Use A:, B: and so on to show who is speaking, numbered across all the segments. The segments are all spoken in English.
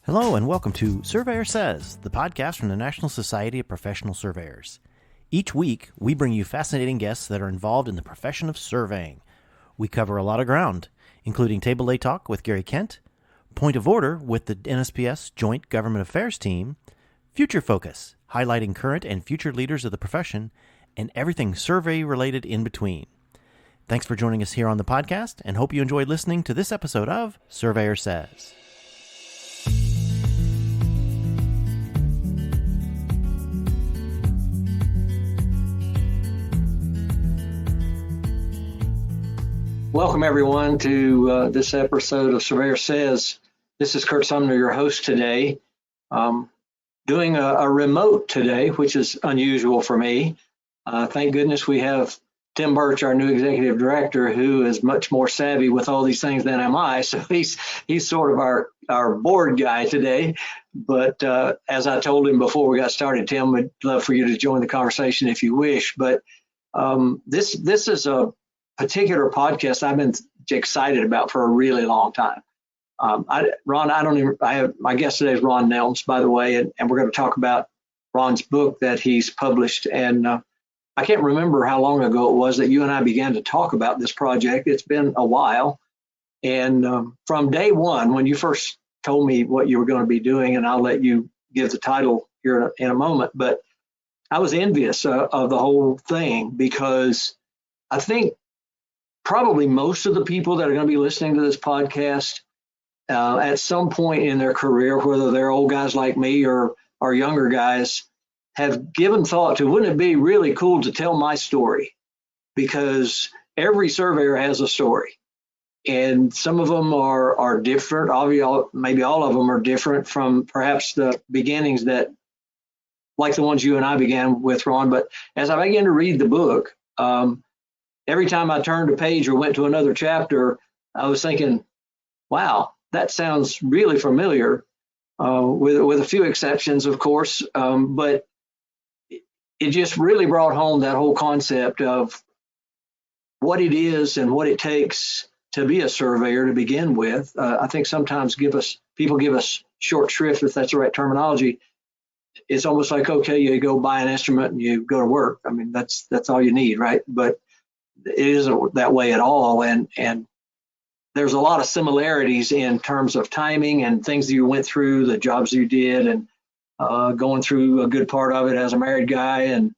A: Hello and welcome to Surveyor Says, the podcast from the National Society of Professional Surveyors. Each week, we bring you fascinating guests that are involved in the profession of surveying. We cover a lot of ground, including Table Lay Talk with Gary Kent, Point of Order with the NSPS Joint Government Affairs Team, Future Focus, highlighting current and future leaders of the profession, and everything survey-related in between. Thanks for joining us here on the podcast, and hope you enjoyed listening to this episode of Surveyor Says.
B: Welcome, everyone, to this episode of Surveyor Says. This is Curt, Sumner, your host today. Doing a remote today, which is unusual for me. Thank goodness we have Tim Burch, our new executive director, who is much more savvy with all these things than am I. So he's sort of our board guy today. But as I told him before we got started, Tim, we'd love for you to join the conversation if you wish. But this is a particular podcast I've been excited about for a really long time. My guest today is Ron Nelms, by the way, and we're going to talk about Ron's book that he's published. And I can't remember how long ago it was that you and I began to talk about this project. It's been a while. And from day one, when you first told me what you were going to be doing, and I'll let you give the title here in a moment, but I was envious of the whole thing, because I think probably most of the people that are going to be listening to this podcast at some point in their career, whether they're old guys like me or younger guys, have given thought to, wouldn't it be really cool to tell my story? Because every surveyor has a story, and some of them are different. Obviously, maybe all of them are different from perhaps the beginnings that, like the ones you and I began with, Ron. But as I began to read the book, every time I turned a page or went to another chapter, I was thinking, wow, that sounds really familiar, with a few exceptions, of course. But it just really brought home that whole concept of what it is and what it takes to be a surveyor to begin with. I think sometimes people give us short shrift, if that's the right terminology. It's almost like, okay, you go buy an instrument and you go to work. I mean, that's all you need, right? But it isn't that way at all, and there's a lot of similarities in terms of timing and things that you went through, the jobs you did, and going through a good part of it as a married guy, and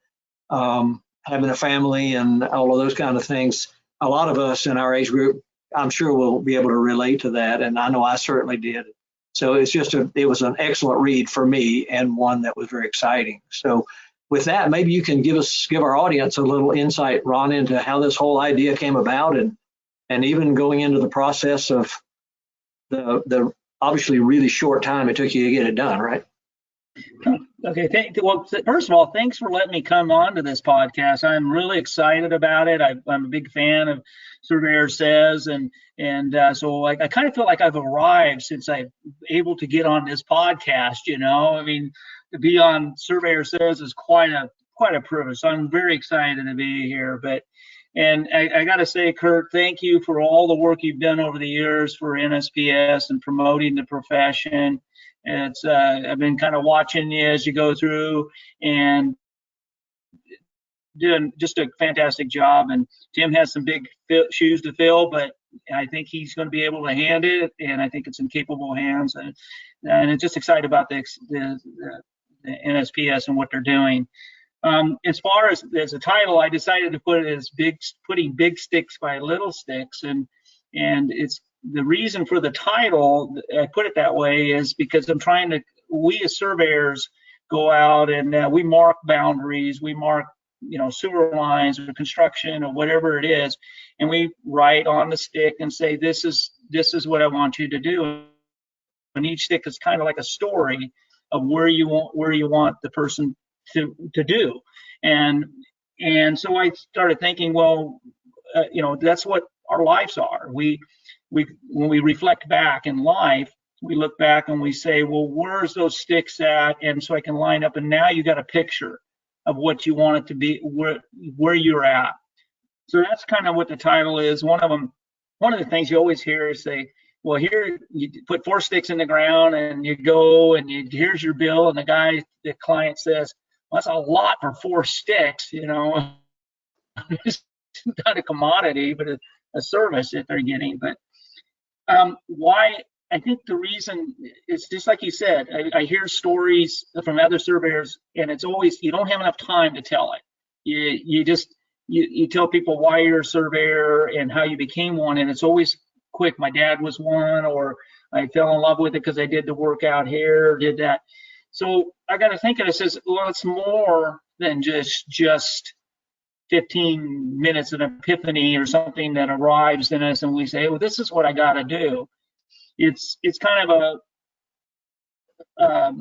B: having a family, and all of those kind of things. A lot of us in our age group, I'm sure, will be able to relate to that, and I know I certainly did. So it was an excellent read for me, and one that was very exciting. So with that, maybe you can give our audience a little insight, Ron, into how this whole idea came about, and even going into the process of the obviously really short time it took you to get it done, right?
C: Okay. Well, first of all, thanks for letting me come on to this podcast. I'm really excited about it. I'm a big fan of Surveyor Says, and so I kind of feel like I've arrived since I'm able to get on this podcast. I mean, to be on Surveyor Says is quite a privilege. So I'm very excited to be here. And I got to say, Curt, thank you for all the work you've done over the years for NSPS and promoting the profession. And I've been kind of watching you as you go through and doing just a fantastic job. And Tim has some big shoes to fill, but I think he's going to be able to hand it, and I think it's in capable hands. And I'm just excited about the NSPS and what they're doing. As far as a title, I decided to put it as putting big sticks by little sticks, and it's the reason for the title. I put it that way is because we as surveyors go out and we mark boundaries, we mark sewer lines or construction or whatever it is, and we write on the stick and say, this is what I want you to do. And each stick is kind of like a story of where you want the person to do. And so I started thinking, well, that's what our lives are. When we reflect back in life, we look back and we say, well, where's those sticks at? And so I can line up, and now you got a picture of what you want it to be, where you're at. So that's kind of what the title is. One of the things you always hear is say, well, here you put 4 sticks in the ground and you go and here's your bill. And the client says, well, that's a lot for 4 sticks, you know. It's not a commodity, but a service that they're getting. But why? I think the reason is just like you said. I hear stories from other surveyors, and it's always you don't have enough time to tell it. You tell people why you're a surveyor and how you became one, and it's always quick. My dad was one, or I fell in love with it because I did the work out here, did that. So I got to think of it as, well, it's more than just 15 minutes of epiphany or something that arrives in us and we say, well, this is what I got to do. It's kind of a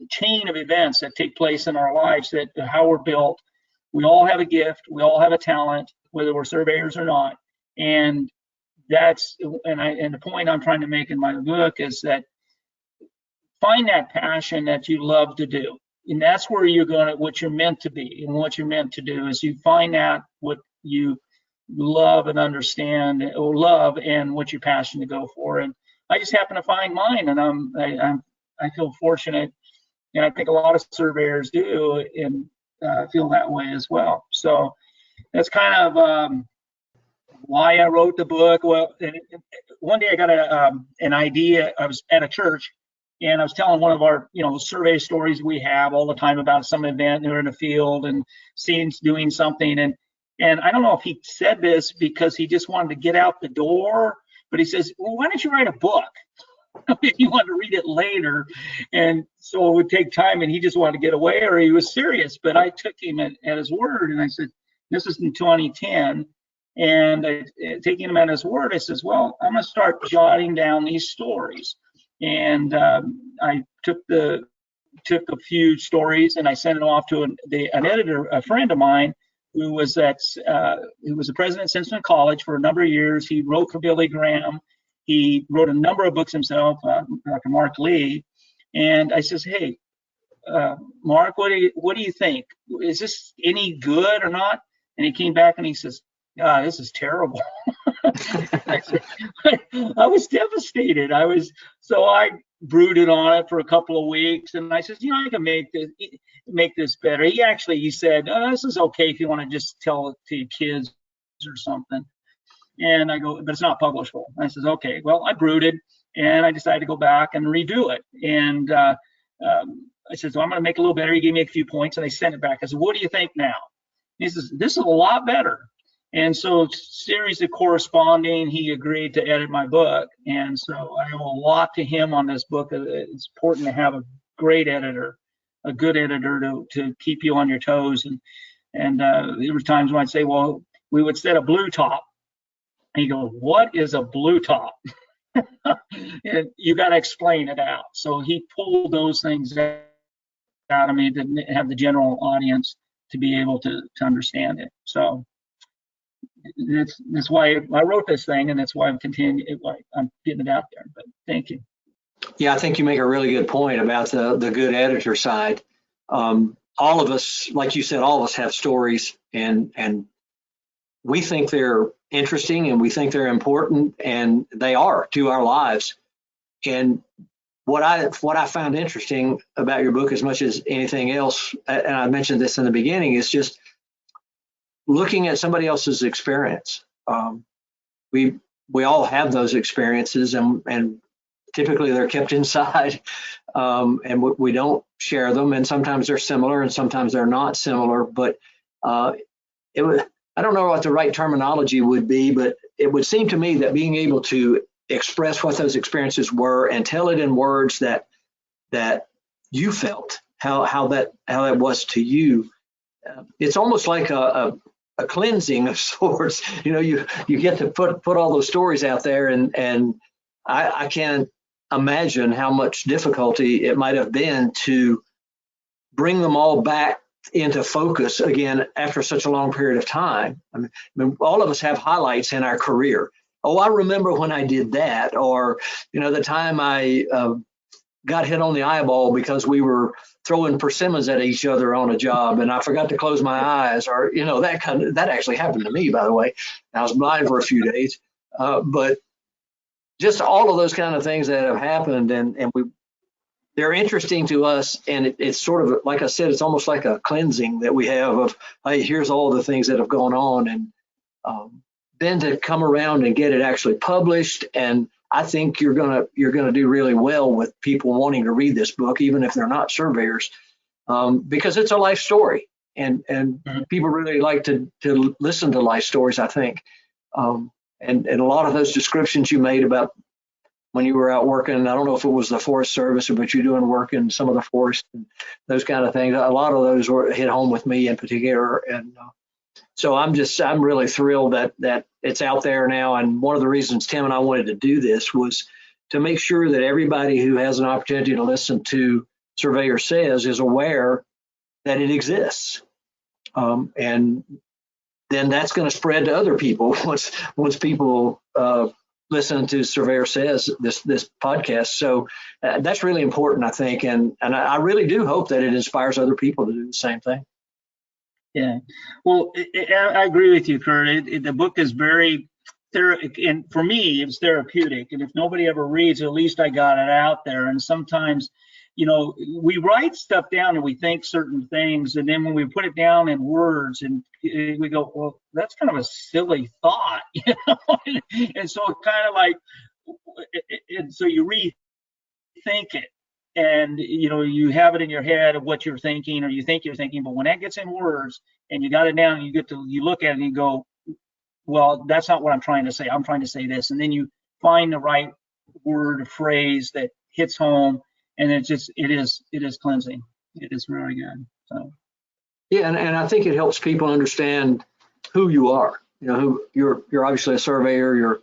C: chain of events that take place in our lives, that how we're built. We all have a gift. We all have a talent, whether we're surveyors or not. And the point I'm trying to make in my book is that find that passion that you love to do. And that's where what you're meant to be. And what you're meant to do is you find out what you love and understand, or love, and what you're passionate to go for. And I just happen to find mine, and I feel fortunate, and I think a lot of surveyors do, and feel that way as well. So that's kind of why I wrote the book. Well, one day I got an idea. I was at a church, and I was telling one of our, survey stories we have all the time about some event. They're in the field and doing something, and I don't know if he said this because he just wanted to get out the door, but he says, well, why don't you write a book? If you want to read it later. And so it would take time, and he just wanted to get away, or he was serious. But I took him at his word, and I said, this is in 2010. And taking him at his word, I says, well, I'm going to start jotting down these stories. And I took a few stories, and I sent it off to an editor, a friend of mine, who was the president of Simpson College for a number of years. He wrote for Billy Graham. He wrote a number of books himself, Dr. Mark Lee. And I says, hey, Mark, what do you think? Is this any good or not? And he came back and he says, this is terrible. I was devastated. So I brooded on it for a couple of weeks, and I said, I can make this better. He said, this is okay if you want to just tell it to your kids or something. And I go, but it's not publishable. I says, okay. Well, I brooded, and I decided to go back and redo it. And I said, so I'm going to make it a little better. He gave me a few points, and I sent it back. I said, what do you think now? He says, this is a lot better. And so, series of corresponding, he agreed to edit my book. And so I owe a lot to him on this book. It's important to have a great editor, a good editor to keep you on your toes. And there were times when I'd say, well, we would set a blue top. And he goes, what is a blue top? And you got to explain it out. So he pulled those things out of me to have the general audience to be able to understand it. So that's why I wrote this thing, and that's why I'm getting it out there. But thank you.
B: Yeah, I think you make a really good point about the good editor side. All of us, like you said, all of us have stories, and we think they're interesting, and we think they're important, and they are to our lives. And what I found interesting about your book, as much as anything else, and I mentioned this in the beginning, is just looking at somebody else's experience. We all have those experiences, and typically they're kept inside, and we don't share them. And sometimes they're similar, and sometimes they're not similar. But I don't know what the right terminology would be, but it would seem to me that being able to express what those experiences were and tell it in words that you felt, how that was to you, it's almost like a cleansing of sorts. You get to put all those stories out there, and I can't imagine how much difficulty it might have been to bring them all back into focus again after such a long period of time. I mean, all of us have highlights in our career. Oh, I remember when I did that, or the time I got hit on the eyeball because we were throwing persimmons at each other on a job, and I forgot to close my eyes, or that actually happened to me, by the way. I was blind for a few days, but just all of those kind of things that have happened, and they're interesting to us, and it's sort of, like I said, it's almost like a cleansing that we have of, hey, here's all the things that have gone on, and then to come around and get it actually published. And I think you're gonna do really well with people wanting to read this book, even if they're not surveyors, because it's a life story, and people really like to listen to life stories, I think. And a lot of those descriptions you made about when you were out working, I don't know if it was the Forest Service, but you're doing work in some of the forest and those kind of things. A lot of those hit home with me in particular. And so I'm really thrilled that it's out there now. And one of the reasons Tim and I wanted to do this was to make sure that everybody who has an opportunity to listen to Surveyor Says is aware that it exists. And then that's going to spread to other people once people listen to Surveyor Says, this podcast. So that's really important, I think, and I really do hope that it inspires other people to do the same thing.
C: Yeah, well, I agree with you, Curt. The book is very and for me, it's therapeutic. And if nobody ever reads, at least I got it out there. And sometimes, we write stuff down and we think certain things, and then when we put it down in words, and we go, well, that's kind of a silly thought, and so it kind of like, and so you rethink it, and you have it in your head of what you're thinking, or you think you're thinking, but when that gets in words and you got it down, and you look at it and you go, well, that's not what I'm trying to say. I'm trying to say this, and then you find the right word or phrase that hits home. And it is cleansing. It is very good. So
B: yeah, and I think it helps people understand who you are. Who you're obviously a surveyor.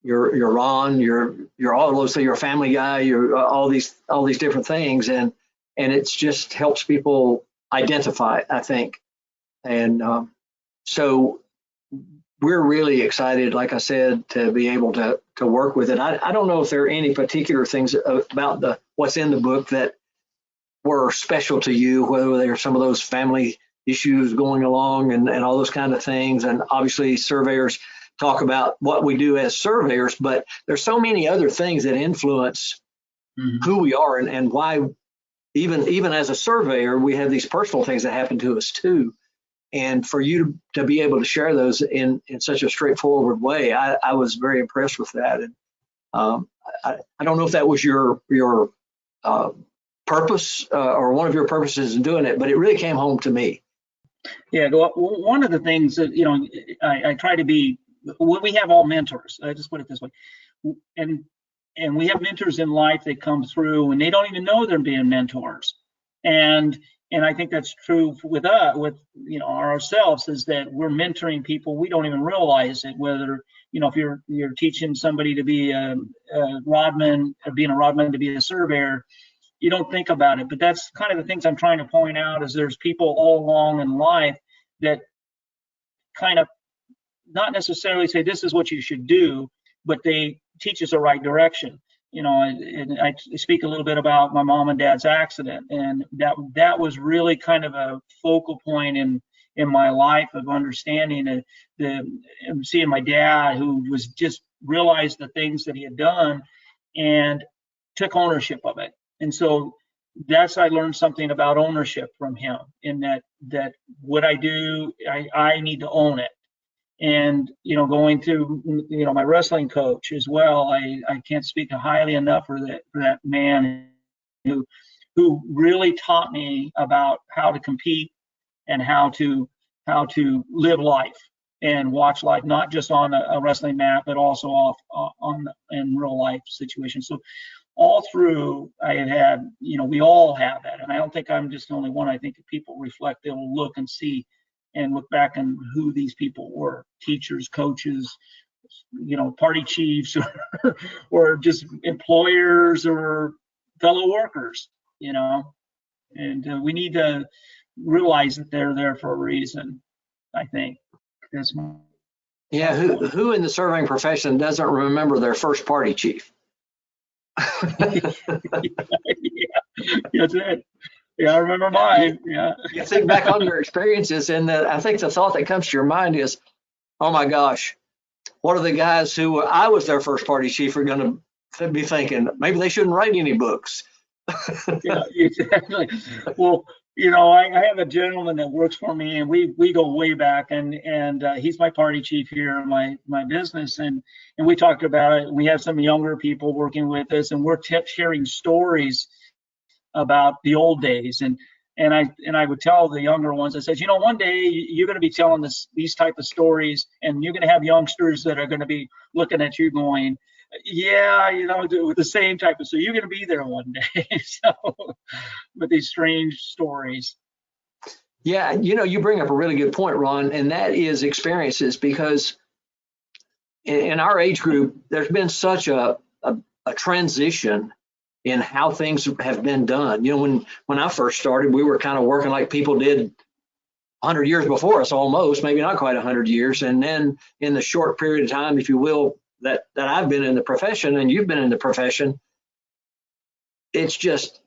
B: You're Ron. You're all those things. You're a family guy. You're all these different things, and it just helps people identify, I think. And so we're really excited, like I said, to be able to work with it. I don't know if there are any particular things about what's in the book that were special to you, whether there are some of those family issues going along and all those kind of things. And obviously surveyors talk about what we do as surveyors, but there's so many other things that influence who we are and why even as a surveyor, we have these personal things that happen to us too. And for you to be able to share those in such a straightforward way, I was very impressed with that. And I don't know if that was your purpose or one of your purposes in doing it, but it really came home to me.
C: Yeah, well, one of the things that I try to be. We have all mentors. I just put it this way, and we have mentors in life that come through, and they don't even know they're being mentors. And I think that's true with ourselves, is that we're mentoring people. We don't even realize it. Whether if you're teaching somebody to be a rodman, or being a rodman to be a surveyor, you don't think about it. But that's kind of the things I'm trying to point out, is there's people all along in life that kind of not necessarily say this is what you should do, but they teach us the right direction. And I speak a little bit about my mom and dad's accident, and that was really kind of a focal point in my life of understanding seeing my dad, who was just realized the things that he had done and took ownership of it. And so I learned something about ownership from him, in that what I do, I need to own it. And going to my wrestling coach as well, I can't speak highly enough for that man who really taught me about how to compete and how to live life and watch life, not just on a wrestling mat, but also in real life situations. So all through, I had we all have that, and I don't think I'm just the only one. I think if people reflect, they'll look and see and look back on who these people were: teachers, coaches, party chiefs, or just employers or fellow workers, and we need to realize that they're there for a reason, I think.
B: Yeah, who in the surveying profession doesn't remember their first party chief?
C: Yeah, that's it. Yeah, I remember mine. Yeah.
B: You think back on your experiences, and I think the thought that comes to your mind is, oh my gosh, what are the guys who I was their first party chief are going to be thinking? Maybe they shouldn't write any books.
C: Yeah, exactly. Well, I have a gentleman that works for me, and we go way back, and he's my party chief here in my business, and we talked about it. We have some younger people working with us, and we're sharing stories about the old days, and I would tell the younger ones, I said, one day you're going to be telling these type of stories, and you're going to have youngsters that are going to be looking at you going, yeah, with the same type of, so you're going to be there one day. So with these strange stories.
B: Yeah, you bring up a really good point, Ron, and that is experiences, because in our age group, there's been such a transition in how things have been done. When I first started, we were kind of working like people did 100 years before us, almost, maybe not quite 100 years. And then in the short period of time, if you will, that I've been in the profession and you've been in the profession, it's just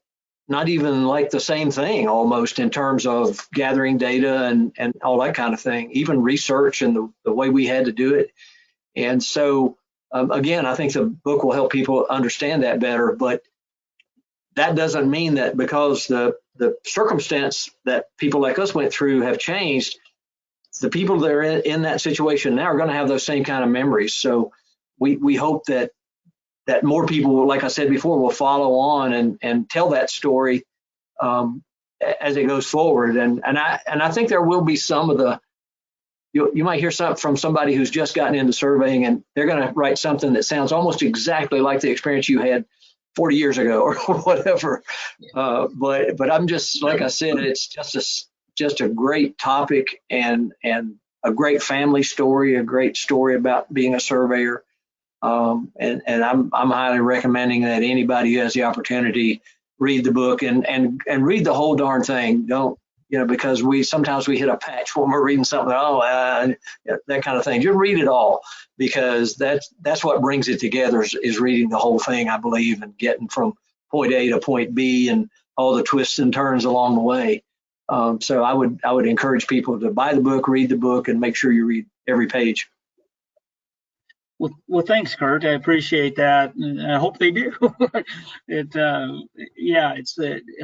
B: not even like the same thing almost in terms of gathering data and all that kind of thing, even research and the way we had to do it. And so, again, I think the book will help people understand that better, but that doesn't mean that because the circumstance that people like us went through have changed, the people that are in that situation now are going to have those same kind of memories. So we hope that more people, like I said before, will follow on and tell that story as it goes forward. And I think there will be some of the, you might hear something from somebody who's just gotten into surveying, and they're going to write something that sounds almost exactly like the experience you had 40 years ago or whatever. But I'm just, like I said, it's just a great topic and a great family story, a great story about being a surveyor. And I'm highly recommending that anybody who has the opportunity read the book and read the whole darn thing. Don't, because sometimes we hit a patch when we're reading something, that kind of thing. Just read it all, because that's what brings it together is reading the whole thing, I believe, and getting from point A to point B and all the twists and turns along the way. So I would encourage people to buy the book, read the book, and make sure you read every page.
C: Well, thanks, Curt. I appreciate that, and I hope they do.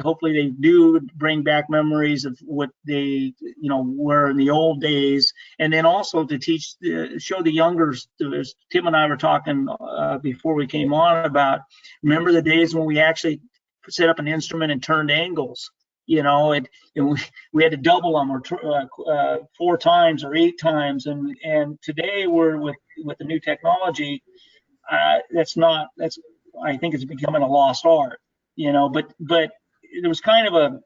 C: Hopefully they do bring back memories of what they, were in the old days, and then also to show the younger. As Tim and I were talking before we came on about, remember the days when we actually set up an instrument and turned angles. And we had to double them or 4 times or 8 times, and today we're with the new technology. I think it's becoming a lost art. But it was kind of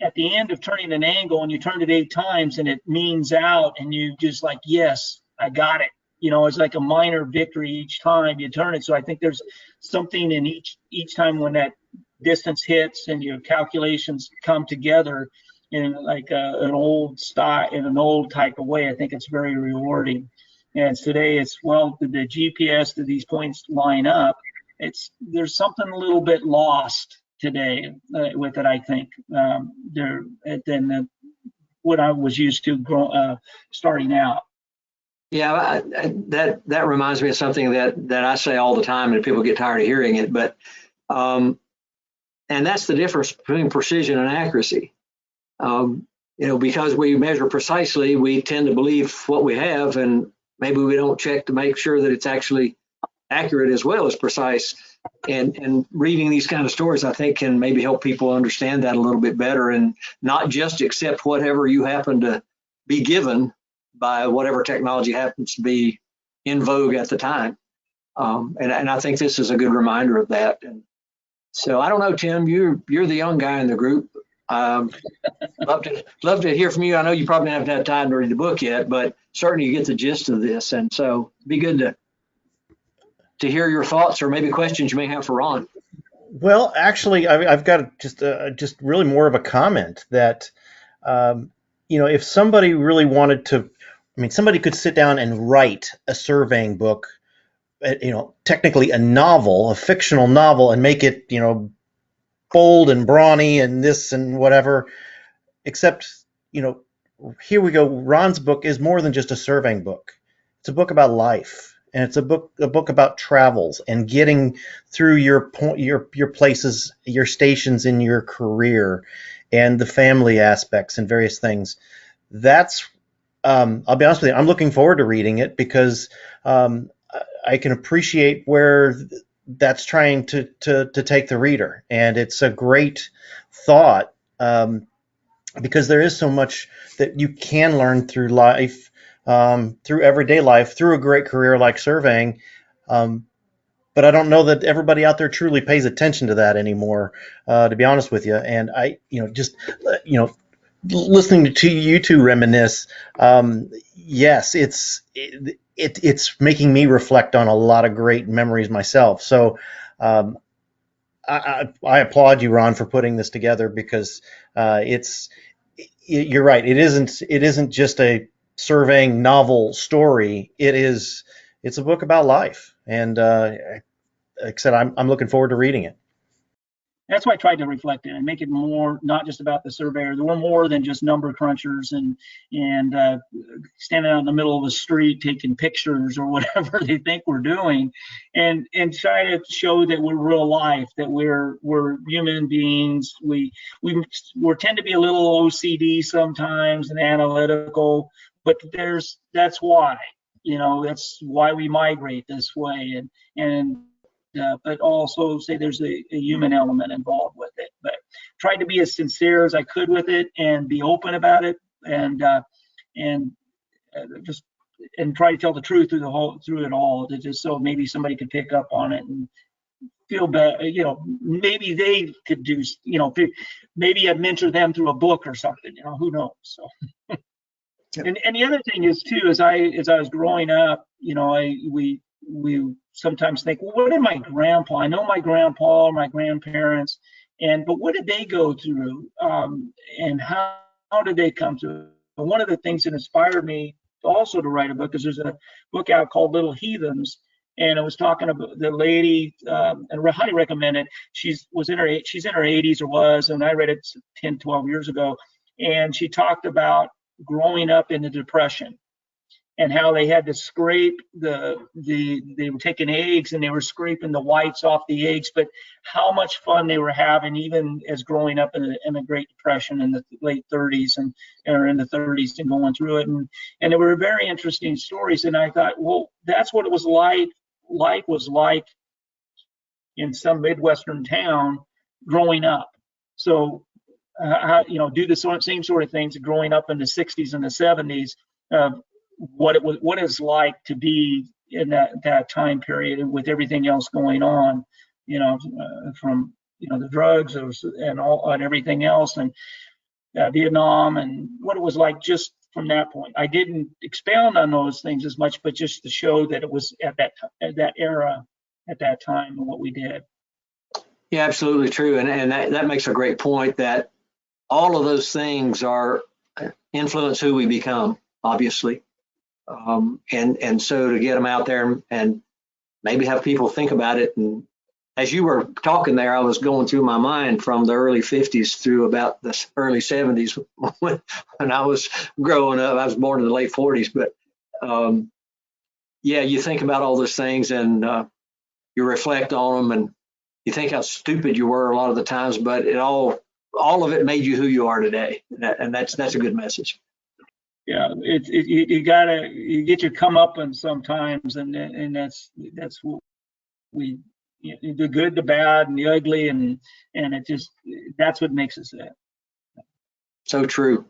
C: at the end of turning an angle, and you turned it 8 times, and it means out, and you just like, yes, I got it. It's like a minor victory each time you turn it. So I think there's something in each time when that distance hits and your calculations come together in like an old style, in an old type of way. I think it's very rewarding. And today the GPS, do these points line up? There's something a little bit lost today with it, I think, than what I was used to starting out.
B: Yeah, that reminds me of something that I say all the time, and people get tired of hearing it, but and that's the difference between precision and accuracy. Because we measure precisely, we tend to believe what we have, and maybe we don't check to make sure that it's actually accurate as well as precise. And reading these kind of stories, I think, can maybe help people understand that a little bit better and not just accept whatever you happen to be given by whatever technology happens to be in vogue at the time. And I think this is a good reminder of that. And so I don't know, Tim, you're the young guy in the group. Love to hear from you. I know you probably haven't had time to read the book yet, but certainly you get the gist of this. And so it'd be good to hear your thoughts or maybe questions you may have for Ron.
A: Well, actually, I've got just really more of a comment that, if somebody really wanted to, somebody could sit down and write a surveying book, technically a novel, a fictional novel, and make it, bold and brawny and this and whatever, except, here we go. Ron's book is more than just a surveying book. It's a book about life, and it's a book about travels and getting through your places, your stations in your career, and the family aspects and various things. That's I'll be honest with you, I'm looking forward to reading it because I can appreciate where that's trying to take the reader, and it's a great thought because there is so much that you can learn through life, through everyday life, through a great career like surveying. But I don't know that everybody out there truly pays attention to that anymore, to be honest with you. And I, just, listening to you two reminisce, yes, it's making me reflect on a lot of great memories myself. So I applaud you, Ron, for putting this together because you're right. It isn't just a surveying novel story. It's a book about life, and like I said, I'm looking forward to reading it.
C: That's why I tried to reflect it and make it more, not just about the surveyor. There were more than just number crunchers and standing out in the middle of a street taking pictures or whatever they think we're doing, and try to show that we're real life, that we're human beings. We tend to be a little OCD sometimes and analytical, but that's why, that's why we migrate this way, but also say there's a human element involved with it. But tried to be as sincere as I could with it and be open about it, and try to tell the truth through it all, just so maybe somebody could pick up on it and feel better. Maybe they could do. Maybe I'd mentor them through a book or something. Who knows? So. And the other thing is too, as I was growing up, we sometimes think, well, what did my grandpa? I know my grandpa or my grandparents, but what did they go through? And how did they come to it? And one of the things that inspired me also to write a book is there's a book out called Little Heathens, and it was talking about the lady, and I highly recommend it. She's in her 80s or was, and I read it 10, 12 years ago, and she talked about growing up in the Depression, and how they had to scrape they were taking eggs and they were scraping the whites off the eggs, but how much fun they were having, even as growing up in the Great Depression in the late 30s or in the 30s and going through it. And they were very interesting stories. And I thought, well, that's what it was like. Life was like in some Midwestern town growing up. So, do the same sort of things growing up in the 60s and the 70s. What it's like to be in that time period with everything else going on, from the drugs and everything else, and Vietnam, and what it was like just from that point. I didn't expound on those things as much, but just to show that it was at that era, at that time, and what we did.
B: Yeah, absolutely true, and that makes a great point that all of those things influence who we become, obviously. And so to get them out there and maybe have people think about it. And as you were talking there, I was going through my mind from the early 50s through about the early 70s when I was growing up. I was born in the late 40s, but you think about all those things and you reflect on them and you think how stupid you were a lot of the times, but all of it made you who you are today. And that's a good message.
C: Yeah, you get your comeuppance sometimes, and that's what the good, the bad, and the ugly, and that's what makes us that.
B: So true.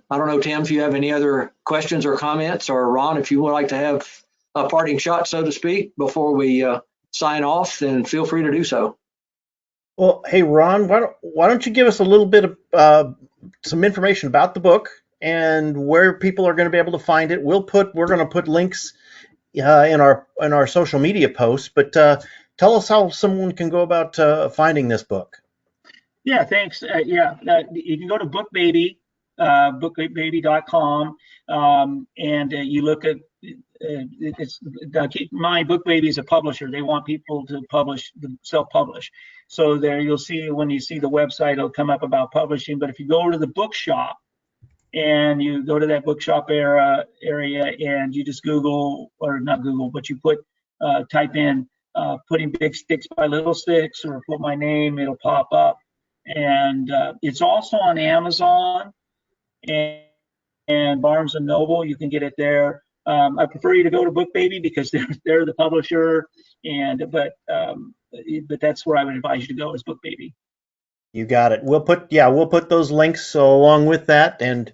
B: I don't know, Tim, if you have any other questions or comments, or Ron, if you would like to have a parting shot, so to speak, before we sign off, then feel free to do so.
A: Well, hey, Ron, why don't you give us a little bit of some information about the book and where people are going to be able to find it. We're going to put links in our social media posts, but tell us how someone can go about finding this book.
C: Yeah, thanks. You can go to BookBaby, bookbaby.com, and you look at keep in mind, BookBaby is a publisher. They want people to self-publish. So there you'll see, when you see the website, it'll come up about publishing. But if you go to the bookshop, and you go to that bookshop area and you just Google, or not Google, but you type in putting big sticks by little sticks, or put my name, it'll pop up. And it's also on Amazon and Barnes and Noble. You can get it there. I prefer you to go to BookBaby because they're the publisher, but that's where I would advise you to go, is BookBaby.
A: You got it. We'll put those links along with that. And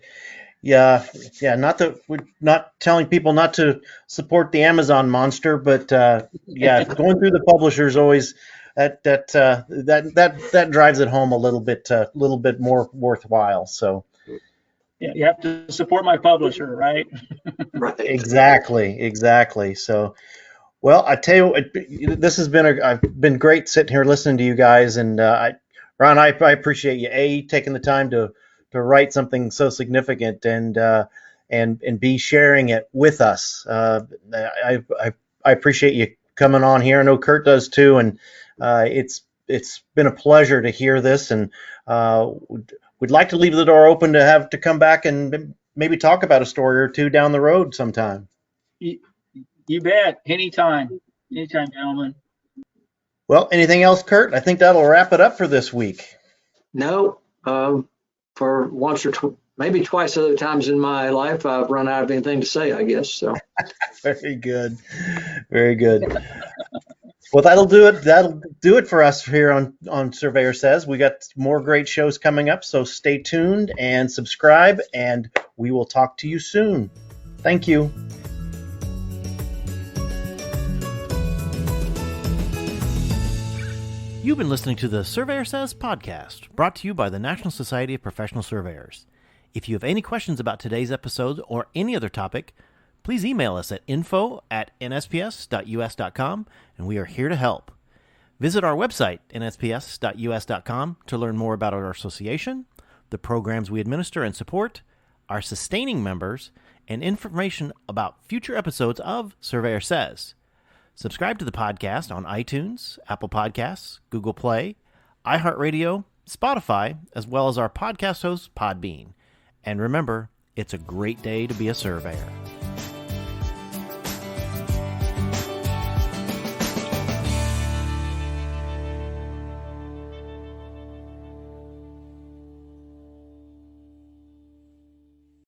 A: yeah, we're not telling people not to support the Amazon monster, but going through the publishers always that drives it home a little bit more worthwhile. So
C: yeah, you have to support my publisher, right?
B: Right.
A: Exactly. So, well, I tell you, this has been I've been great sitting here listening to you guys, and Ron, I appreciate you taking the time to write something so significant and be sharing it with us. I appreciate you coming on here. I know Curt does too, and it's been a pleasure to hear this, and we'd like to leave the door open to come back and maybe talk about a story or two down the road sometime.
C: You bet. Anytime, gentlemen.
A: Well, anything else, Curt? I think that'll wrap it up for this week.
B: No, for once or maybe twice other times in my life, I've run out of anything to say, I guess. So.
A: Very good. Well, that'll do it. That'll do it for us here on Surveyor Says. We got more great shows coming up, so stay tuned and subscribe, and we will talk to you soon. Thank you. You've been listening to the Surveyor Says podcast, brought to you by the National Society of Professional Surveyors. If you have any questions about today's episode or any other topic, please email us at info@nsps.us.com, and we are here to help. Visit our website, nsps.us.com, to learn more about our association, the programs we administer and support, our sustaining members, and information about future episodes of Surveyor Says. Subscribe to the podcast on iTunes, Apple Podcasts, Google Play, iHeartRadio, Spotify, as well as our podcast host, Podbean. And remember, it's a great day to be a surveyor.